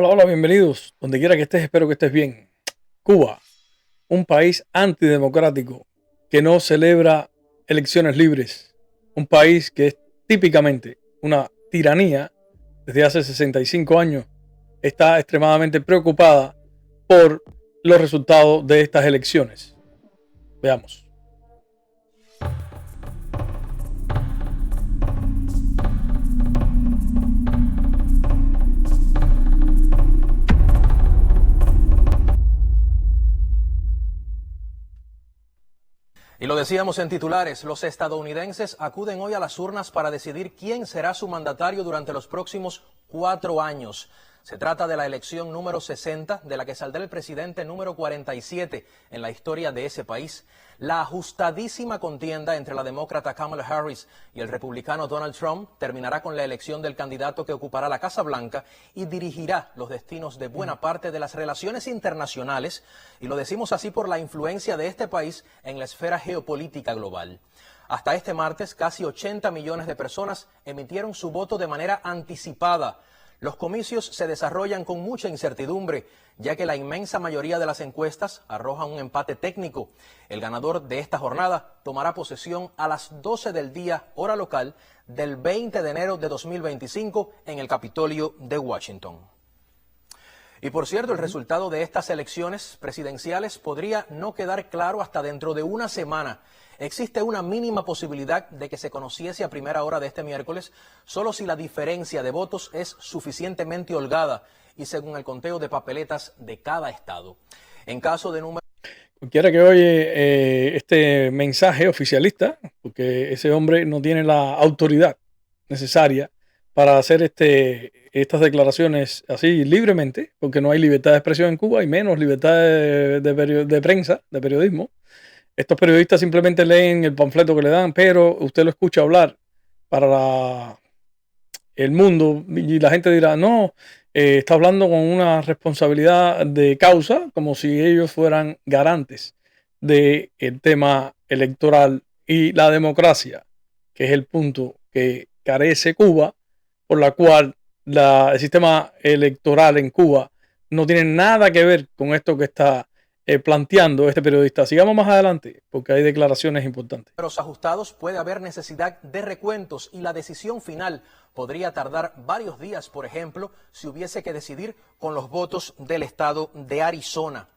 Hola, hola, bienvenidos. Donde quiera que estés, espero que estés bien. Cuba, un país antidemocrático que no celebra elecciones libres. Un país que es típicamente una tiranía desde hace 65 años. Está extremadamente preocupada por los resultados de estas elecciones. Veamos. Y lo decíamos en titulares, los estadounidenses acuden hoy a las urnas para decidir quién será su mandatario durante los próximos 4 años. Se trata de la elección número 60, de la que saldrá el presidente número 47 en la historia de ese país. La ajustadísima contienda entre la demócrata Kamala Harris y el republicano Donald Trump terminará con la elección del candidato que ocupará la Casa Blanca y dirigirá los destinos de buena parte de las relaciones internacionales, y lo decimos así por la influencia de este país en la esfera geopolítica global. Hasta este martes, casi 80 millones de personas emitieron su voto de manera anticipada. Los comicios se desarrollan con mucha incertidumbre, ya que la inmensa mayoría de las encuestas arrojan un empate técnico. El ganador de esta jornada tomará posesión a las 12 del día, hora local, del 20 de enero de 2025 en el Capitolio de Washington. Y por cierto, el resultado de estas elecciones presidenciales podría no quedar claro hasta dentro de una semana. Existe una mínima posibilidad de que se conociese a primera hora de este miércoles, solo si la diferencia de votos es suficientemente holgada y según el conteo de papeletas de cada estado. En caso de número... Cualquiera que oye este mensaje oficialista, porque ese hombre no tiene la autoridad necesaria para hacer estas declaraciones así libremente, porque no hay libertad de expresión en Cuba y menos libertad de prensa, de periodismo. Estos periodistas simplemente leen el panfleto que le dan, pero usted lo escucha hablar para el mundo y la gente dirá, no, está hablando con una responsabilidad de causa, como si ellos fueran garantes del tema electoral y la democracia, que es el punto que carece Cuba, por la cual el sistema electoral en Cuba no tiene nada que ver con esto que está planteando este periodista. Sigamos más adelante, porque hay declaraciones importantes. Los ajustados puede haber necesidad de recuentos y la decisión final podría tardar varios días, por ejemplo, si hubiese que decidir con los votos del estado de Arizona.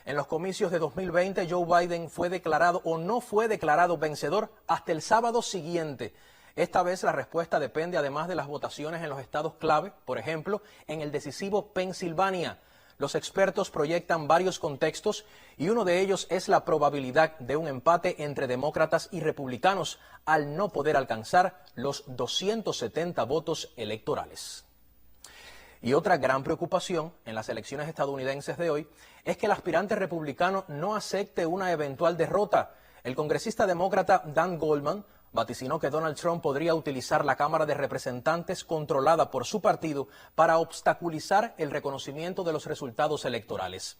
En los comicios de 2020, Joe Biden fue declarado o no fue declarado vencedor hasta el sábado siguiente. Esta vez la respuesta depende además de las votaciones en los estados clave, por ejemplo, en el decisivo Pensilvania. Los expertos proyectan varios contextos y uno de ellos es la probabilidad de un empate entre demócratas y republicanos al no poder alcanzar los 270 votos electorales. Y otra gran preocupación en las elecciones estadounidenses de hoy es que el aspirante republicano no acepte una eventual derrota. El congresista demócrata Dan Goldman vaticinó que Donald Trump podría utilizar la Cámara de Representantes controlada por su partido para obstaculizar el reconocimiento de los resultados electorales.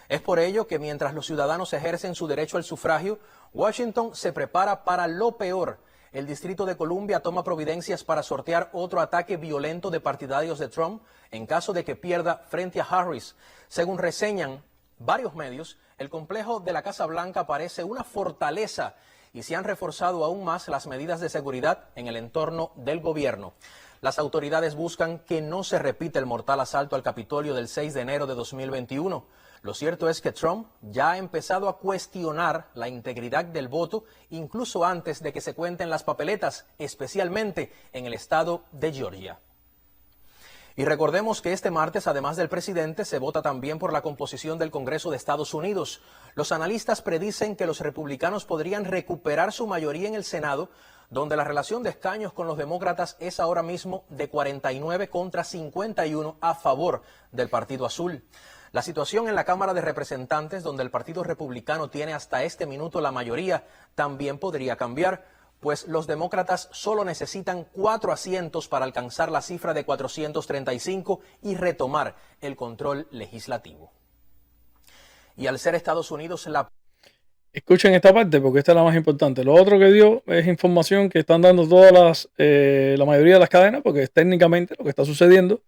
Es por ello que mientras los ciudadanos ejercen su derecho al sufragio, Washington se prepara para lo peor. El Distrito de Columbia toma providencias para sortear otro ataque violento de partidarios de Trump en caso de que pierda frente a Harris. Según reseñan varios medios, el complejo de la Casa Blanca parece una fortaleza y se han reforzado aún más las medidas de seguridad en el entorno del gobierno. Las autoridades buscan que no se repita el mortal asalto al Capitolio del 6 de enero de 2021. Lo cierto es que Trump ya ha empezado a cuestionar la integridad del voto incluso antes de que se cuenten las papeletas, especialmente en el estado de Georgia. Y recordemos que este martes, además del presidente, se vota también por la composición del Congreso de Estados Unidos. Los analistas predicen que los republicanos podrían recuperar su mayoría en el Senado, donde la relación de escaños con los demócratas es ahora mismo de 49 contra 51 a favor del Partido Azul. La situación en la Cámara de Representantes, donde el Partido Republicano tiene hasta este minuto la mayoría, también podría cambiar, pues los demócratas solo necesitan 4 asientos para alcanzar la cifra de 435 y retomar el control legislativo. Y al ser Estados Unidos la... Escuchen esta parte porque esta es la más importante. Lo otro que dio es información que están dando la mayoría de las cadenas, porque es técnicamente lo que está sucediendo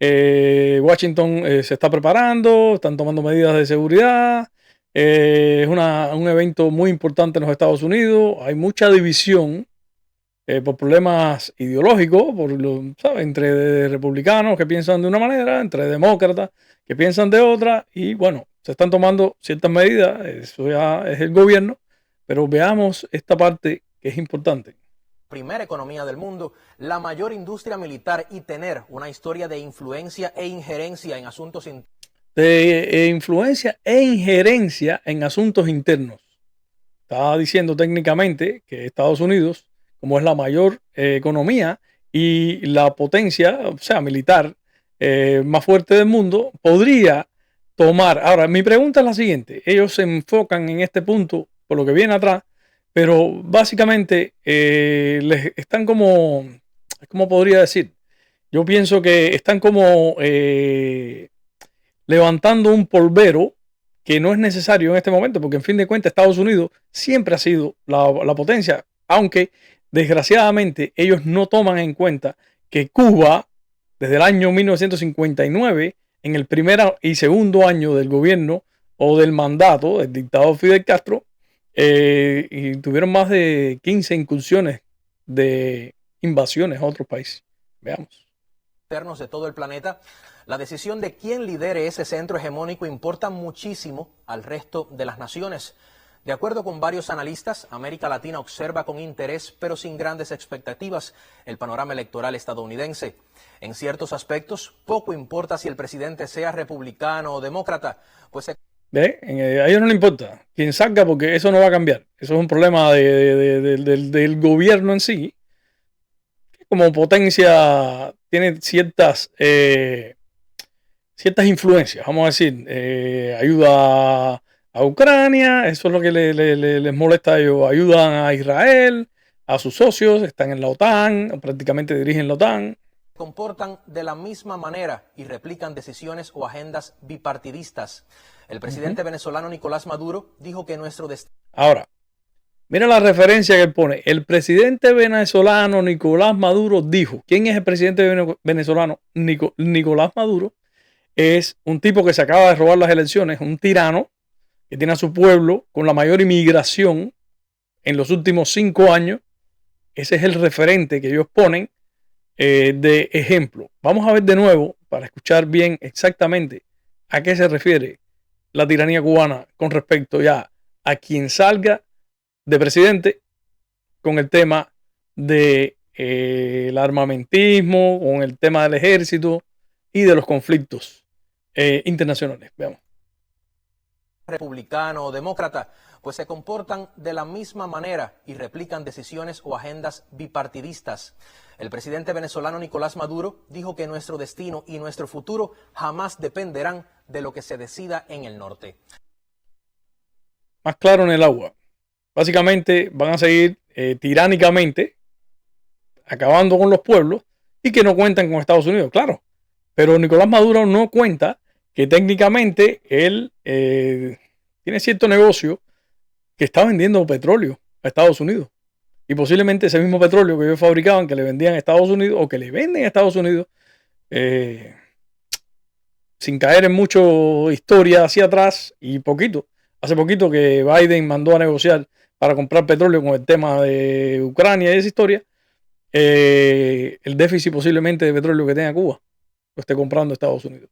Washington se está preparando, están tomando medidas de seguridad. Es un evento muy importante en los Estados Unidos. Hay mucha división por problemas ideológicos, ¿sabes? Entre republicanos que piensan de una manera, entre demócratas que piensan de otra, y bueno, se están tomando ciertas medidas, eso ya es el gobierno, pero veamos esta parte que es importante. Primera economía del mundo, la mayor industria militar y tener una historia de influencia e injerencia en asuntos internos. De influencia e injerencia en asuntos internos. Está diciendo técnicamente que Estados Unidos, como es la mayor economía y la potencia, o sea, militar más fuerte del mundo, podría tomar. Ahora, mi pregunta es la siguiente. Ellos se enfocan en este punto por lo que viene atrás, pero básicamente les están como, ¿cómo podría decir? Yo pienso que están como levantando un polvero que no es necesario en este momento, porque en fin de cuentas Estados Unidos siempre ha sido la potencia, aunque desgraciadamente ellos no toman en cuenta que Cuba, desde el año 1959, en el primer y segundo año del gobierno o del mandato del dictador Fidel Castro, y tuvieron más de 15 incursiones de invasiones a otros países. Veamos. Internos de todo el planeta, la decisión de quién lidere ese centro hegemónico importa muchísimo al resto de las naciones. De acuerdo con varios analistas, América Latina observa con interés, pero sin grandes expectativas, el panorama electoral estadounidense. En ciertos aspectos, poco importa si el presidente sea republicano o demócrata, pues... A ellos no les importa quién salga, porque eso no va a cambiar. Eso es un problema del gobierno en sí. Como potencia tiene ciertas influencias, vamos a decir, ayuda a Ucrania, eso es lo que les molesta a ellos, ayudan a Israel, a sus socios, están en la OTAN, prácticamente dirigen la OTAN. Comportan de la misma manera y replican decisiones o agendas bipartidistas. El presidente venezolano Nicolás Maduro dijo que nuestro destino... Ahora, mira la referencia que él pone. El presidente venezolano Nicolás Maduro dijo. ¿Quién es el presidente venezolano? Nicolás Maduro es un tipo que se acaba de robar las elecciones, un tirano que tiene a su pueblo con la mayor inmigración en los últimos 5 años. Ese es el referente que ellos ponen de ejemplo. Vamos a ver de nuevo para escuchar bien exactamente a qué se refiere la tiranía cubana con respecto ya a quien salga de presidente con el tema del armamentismo, con el tema del ejército y de los conflictos internacionales. Veamos. Republicano o demócrata, pues se comportan de la misma manera y replican decisiones o agendas bipartidistas. El presidente venezolano Nicolás Maduro dijo que nuestro destino y nuestro futuro jamás dependerán de lo que se decida en el norte. Más claro en el agua. Básicamente van a seguir tiránicamente acabando con los pueblos y que no cuentan con Estados Unidos, claro. Pero Nicolás Maduro no cuenta que técnicamente él tiene cierto negocio que está vendiendo petróleo a Estados Unidos. Y posiblemente ese mismo petróleo que ellos fabricaban, que le vendían a Estados Unidos o que le venden a Estados Unidos, sin caer en mucho historia hacia atrás y poquito. Hace poquito que Biden mandó a negociar para comprar petróleo con el tema de Ucrania y esa historia. El déficit posiblemente de petróleo que tenga Cuba lo esté comprando Estados Unidos.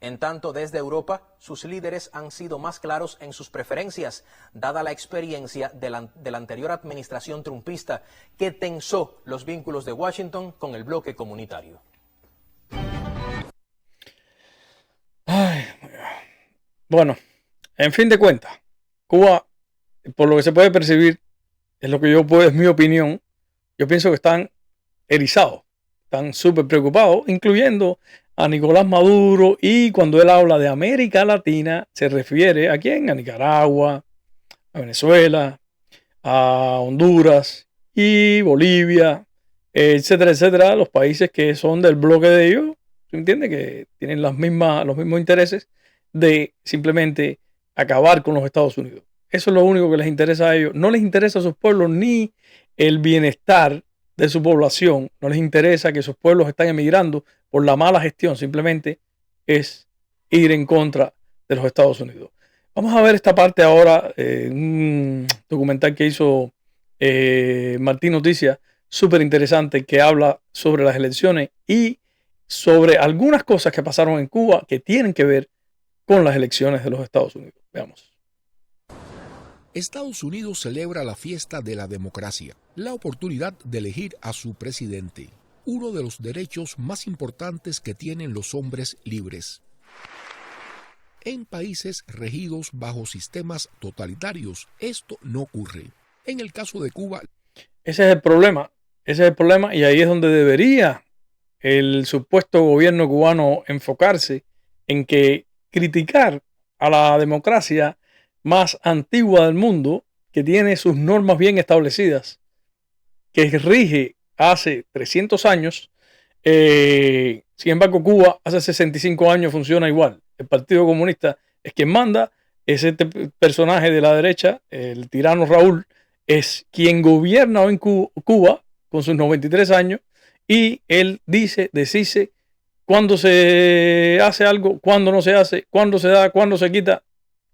En tanto, desde Europa, sus líderes han sido más claros en sus preferencias, dada la experiencia de la anterior administración trumpista, que tensó los vínculos de Washington con el bloque comunitario. Ay, bueno, en fin de cuentas, Cuba, por lo que se puede percibir, es lo que yo puedo, es mi opinión, yo pienso que están erizados, están súper preocupados, incluyendo a Nicolás Maduro, y cuando él habla de América Latina, se refiere ¿a quién? A Nicaragua, a Venezuela, a Honduras y Bolivia, etcétera, etcétera, los países que son del bloque de ellos, ¿se entiende? Que tienen los mismos intereses de simplemente acabar con los Estados Unidos. Eso es lo único que les interesa a ellos. No les interesa a sus pueblos ni el bienestar de su población, no les interesa que sus pueblos están emigrando por la mala gestión, simplemente es ir en contra de los Estados Unidos. Vamos a ver esta parte ahora, un documental que hizo Martín Noticias, súper interesante, que habla sobre las elecciones y sobre algunas cosas que pasaron en Cuba que tienen que ver con las elecciones de los Estados Unidos. Veamos. Estados Unidos celebra la fiesta de la democracia, la oportunidad de elegir a su presidente, uno de los derechos más importantes que tienen los hombres libres. En países regidos bajo sistemas totalitarios, esto no ocurre. En el caso de Cuba... Ese es el problema, y ahí es donde debería el supuesto gobierno cubano enfocarse en que criticar a la democracia más antigua del mundo, que tiene sus normas bien establecidas, que rige hace 300 años. Sin embargo, Cuba hace 65 años funciona igual. El Partido Comunista es quien manda, es este personaje de la derecha, el tirano Raúl, es quien gobierna hoy en Cuba con sus 93 años, y él desdice cuándo se hace algo, cuándo no se hace, cuándo se da, cuándo se quita.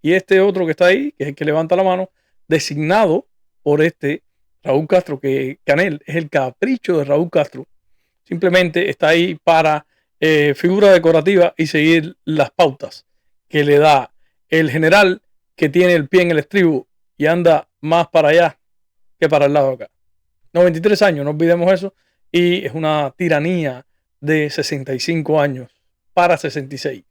Y este otro que está ahí, que es el que levanta la mano, designado por este Raúl Castro, que Canel es el capricho de Raúl Castro, simplemente está ahí para figura decorativa y seguir las pautas que le da el general que tiene el pie en el estribo y anda más para allá que para el lado de acá. 93 años, no olvidemos eso, y es una tiranía de 65 años para 66.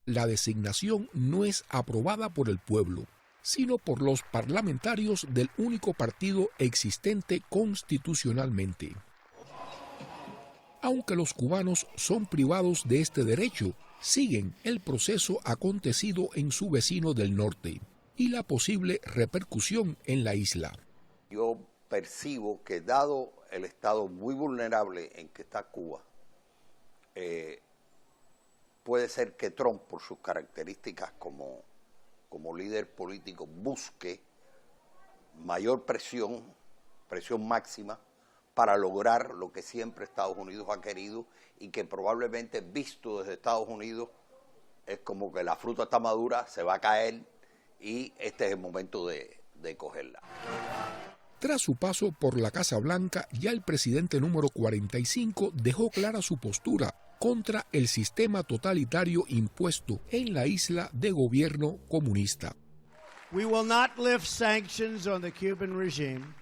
La designación no es aprobada por el pueblo, sino por los parlamentarios del único partido existente constitucionalmente. Aunque los cubanos son privados de este derecho, siguen el proceso acontecido en su vecino del norte y la posible repercusión en la isla. Yo percibo que dado el estado muy vulnerable en que está Cuba, puede ser que Trump, por sus características como líder político, busque mayor presión máxima, para lograr lo que siempre Estados Unidos ha querido y que probablemente visto desde Estados Unidos es como que la fruta está madura, se va a caer y este es el momento de cogerla. Tras su paso por la Casa Blanca, ya el presidente número 45 dejó clara su postura contra el sistema totalitario impuesto en la isla de gobierno comunista. We will not lift sanctions on the Cuban regime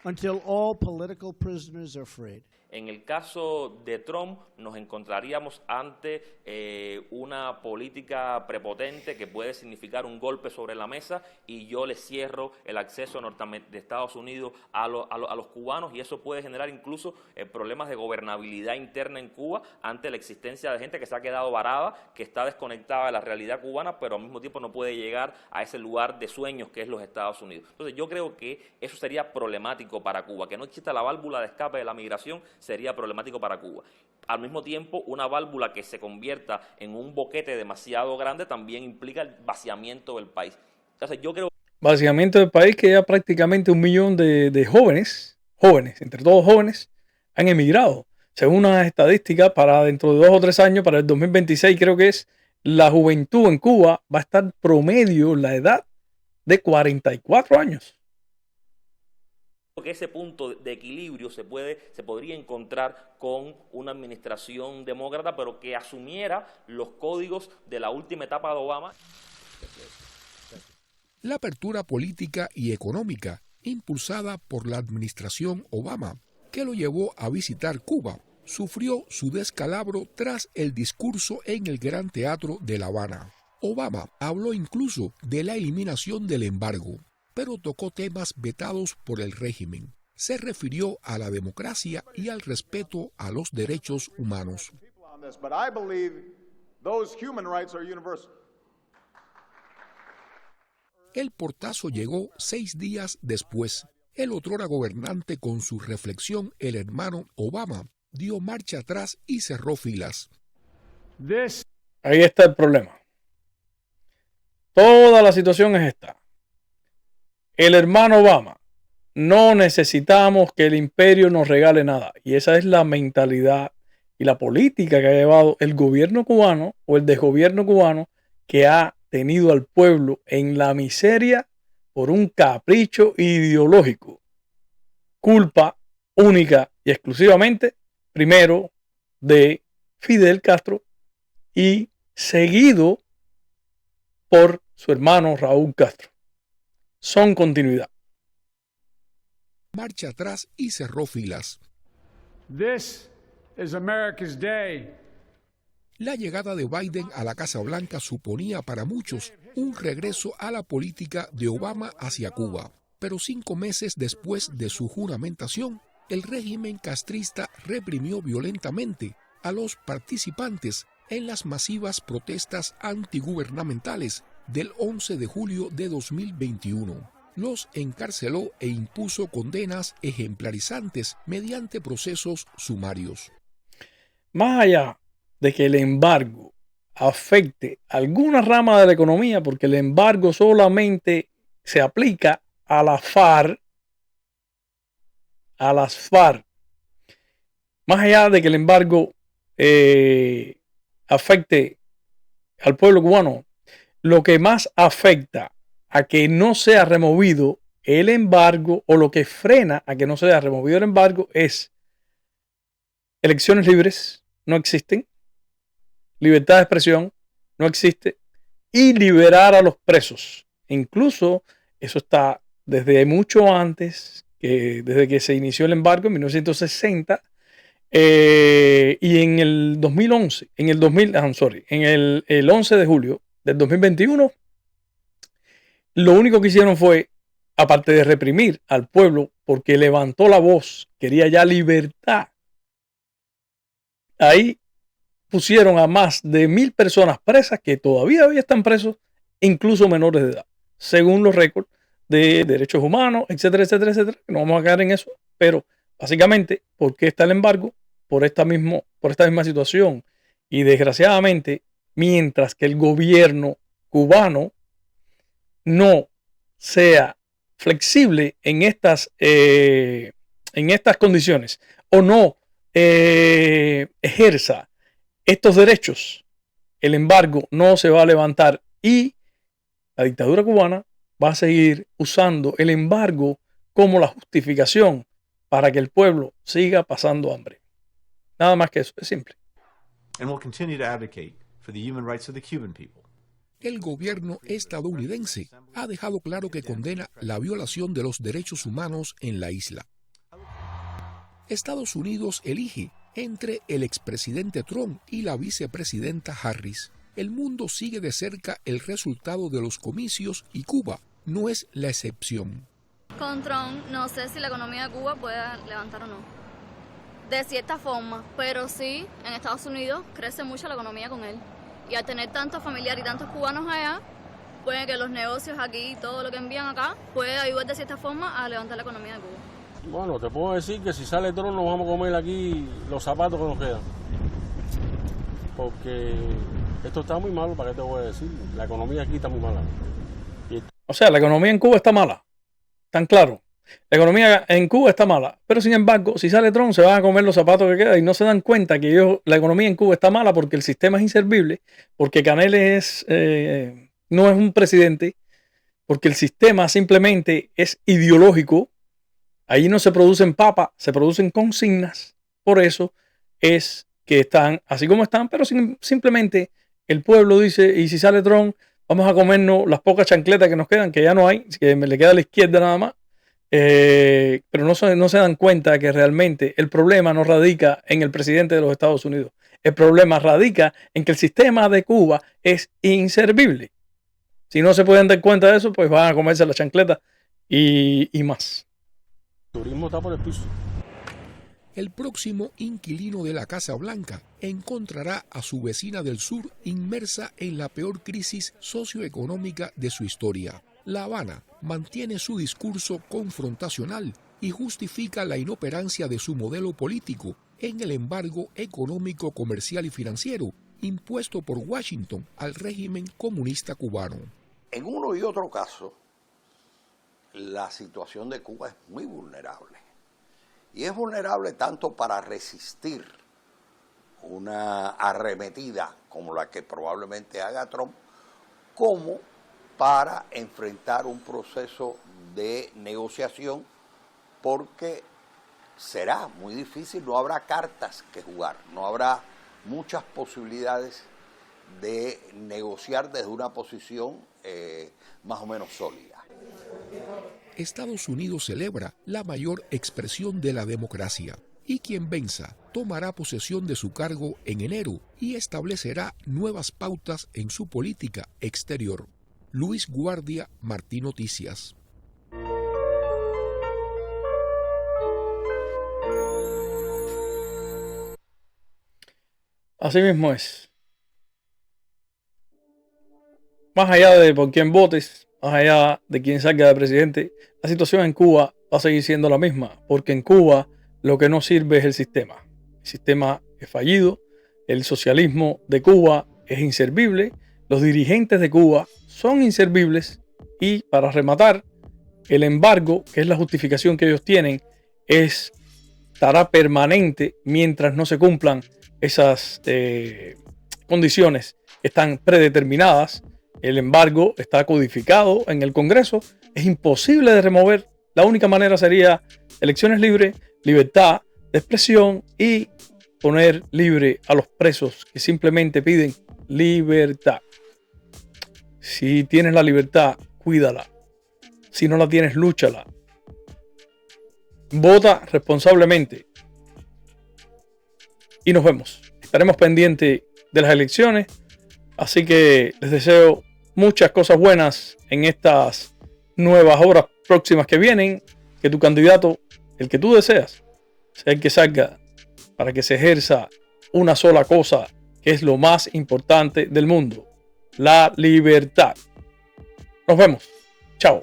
until all political prisoners are freed. En el caso de Trump nos encontraríamos ante una política prepotente que puede significar un golpe sobre la mesa y yo le cierro el acceso de Estados Unidos a los cubanos, y eso puede generar incluso problemas de gobernabilidad interna en Cuba ante la existencia de gente que se ha quedado varada, que está desconectada de la realidad cubana, pero al mismo tiempo no puede llegar a ese lugar de sueños que es los Estados Unidos. Entonces yo creo que eso sería problemático para Cuba, que no exista la válvula de escape de la migración sería problemático para Cuba. Al mismo tiempo, una válvula que se convierta en un boquete demasiado grande también implica el vaciamiento del país. Entonces, yo creo... Vaciamiento del país, que ya prácticamente 1 millón de jóvenes, entre todos jóvenes, han emigrado. Según unas estadísticas, para dentro de 2 o 3 años, para el 2026 creo que es, la juventud en Cuba va a estar promedio la edad de 44 años. Que ese punto de equilibrio se podría encontrar con una administración demócrata, pero que asumiera los códigos de la última etapa de Obama. La apertura política y económica impulsada por la administración Obama, que lo llevó a visitar Cuba, sufrió su descalabro tras el discurso en el Gran Teatro de La Habana. Obama habló incluso de la eliminación del embargo, pero tocó temas vetados por el régimen. Se refirió a la democracia y al respeto a los derechos humanos. El portazo llegó 6 días después. El otrora gobernante, con su reflexión, el hermano Obama, dio marcha atrás y cerró filas. Ahí está el problema. Toda la situación es esta. El hermano Obama no necesitamos que el imperio nos regale nada. Y esa es la mentalidad y la política que ha llevado el gobierno cubano o el desgobierno cubano, que ha tenido al pueblo en la miseria por un capricho ideológico. Culpa única y exclusivamente, primero, de Fidel Castro y seguido por su hermano Raúl Castro. Son continuidad. Marcha atrás y cerró filas. This is America's day. La llegada de Biden a la Casa Blanca suponía para muchos un regreso a la política de Obama hacia Cuba. Pero 5 meses después de su juramentación, el régimen castrista reprimió violentamente a los participantes en las masivas protestas antigubernamentales del 11 de julio de 2021. Los encarceló e impuso condenas ejemplarizantes mediante procesos sumarios. Más allá de que el embargo afecte alguna rama de la economía, porque el embargo solamente se aplica a las FARC, más allá de que el embargo afecte al pueblo cubano, lo que más afecta a que no sea removido el embargo, o lo que frena a que no sea removido el embargo, es elecciones libres, no existen, libertad de expresión, no existe, y liberar a los presos. Incluso eso está desde mucho antes, desde que se inició el embargo en 1960, y en el 2011, en el 11 de julio del 2021, lo único que hicieron fue, aparte de reprimir al pueblo porque levantó la voz, quería ya libertad, ahí pusieron a más de 1,000 personas presas que todavía están presos, incluso menores de edad, según los récords de derechos humanos, etcétera, etcétera, etcétera. No vamos a caer en eso, pero básicamente, ¿por qué está el embargo? Por esta misma situación. Y desgraciadamente, mientras que el gobierno cubano no sea flexible en estas condiciones, o no ejerza estos derechos, el embargo no se va a levantar y la dictadura cubana va a seguir usando el embargo como la justificación para que el pueblo siga pasando hambre. Nada más que eso, es simple. And will continue to advocate for the human rights of the Cuban people. El gobierno estadounidense ha dejado claro que condena la violación de los derechos humanos en la isla. Estados Unidos elige entre el expresidente Trump y la vicepresidenta Harris. El mundo sigue de cerca el resultado de los comicios y Cuba no es la excepción. Con Trump no sé si la economía de Cuba puede levantar o no. De cierta forma, pero sí, en Estados Unidos crece mucho la economía con él. Y al tener tantos familiares y tantos cubanos allá, puede que los negocios aquí, todo lo que envían acá, puede ayudar de cierta forma a levantar la economía de Cuba. Bueno, te puedo decir que si sale Trump nos vamos a comer aquí los zapatos que nos quedan. Porque esto está muy malo, ¿para qué te voy a decir? La economía aquí está muy mala. O sea, la economía en Cuba está mala. Tan claro. La economía en Cuba está mala. Pero sin embargo, si sale Trump, se van a comer los zapatos que quedan y no se dan cuenta que la economía en Cuba está mala porque el sistema es inservible, porque Caneles no es un presidente, porque el sistema simplemente es ideológico. Ahí no se producen papas, se producen consignas. Por eso es que están así como están, pero simplemente el pueblo dice, y si sale Trump, vamos a comernos las pocas chancletas que nos quedan, que ya no hay, que me le queda a la izquierda nada más. Pero no se dan cuenta que realmente el problema no radica en el presidente de los Estados Unidos. El problema radica en que el sistema de Cuba es inservible. Si no se pueden dar cuenta de eso, pues van a comerse las chancletas y más. El turismo está por el piso. El próximo inquilino de la Casa Blanca encontrará a su vecina del sur inmersa en la peor crisis socioeconómica de su historia. La Habana mantiene su discurso confrontacional y justifica la inoperancia de su modelo político en el embargo económico, comercial y financiero impuesto por Washington al régimen comunista cubano. En uno y otro caso, la situación de Cuba es muy vulnerable. Y es vulnerable tanto para resistir una arremetida como la que probablemente haga Trump, como para enfrentar un proceso de negociación, porque será muy difícil, no habrá cartas que jugar, no habrá muchas posibilidades de negociar desde una posición más o menos sólida. Estados Unidos celebra la mayor expresión de la democracia y quien venza tomará posesión de su cargo en enero y establecerá nuevas pautas en su política exterior. Luis Guardia, Martín Noticias. Así mismo es. Más allá de por quién votes, más allá de quién salga de presidente, la situación en Cuba va a seguir siendo la misma, porque en Cuba lo que no sirve es el sistema. El sistema es fallido, el socialismo de Cuba es inservible, los dirigentes de Cuba son inservibles y, para rematar, el embargo, que es la justificación que ellos tienen, estará permanente mientras no se cumplan esas condiciones que están predeterminadas. El embargo está codificado en el Congreso, es imposible de remover. La única manera sería elecciones libres, libertad de expresión y poner libre a los presos que simplemente piden libertad. Si tienes la libertad, cuídala. Si no la tienes, lúchala. Vota responsablemente. Y nos vemos. Estaremos pendientes de las elecciones. Así que les deseo muchas cosas buenas en estas nuevas horas próximas que vienen. Que tu candidato, el que tú deseas, sea el que salga para que se ejerza una sola cosa, que es lo más importante del mundo: la libertad. Nos vemos. Chao.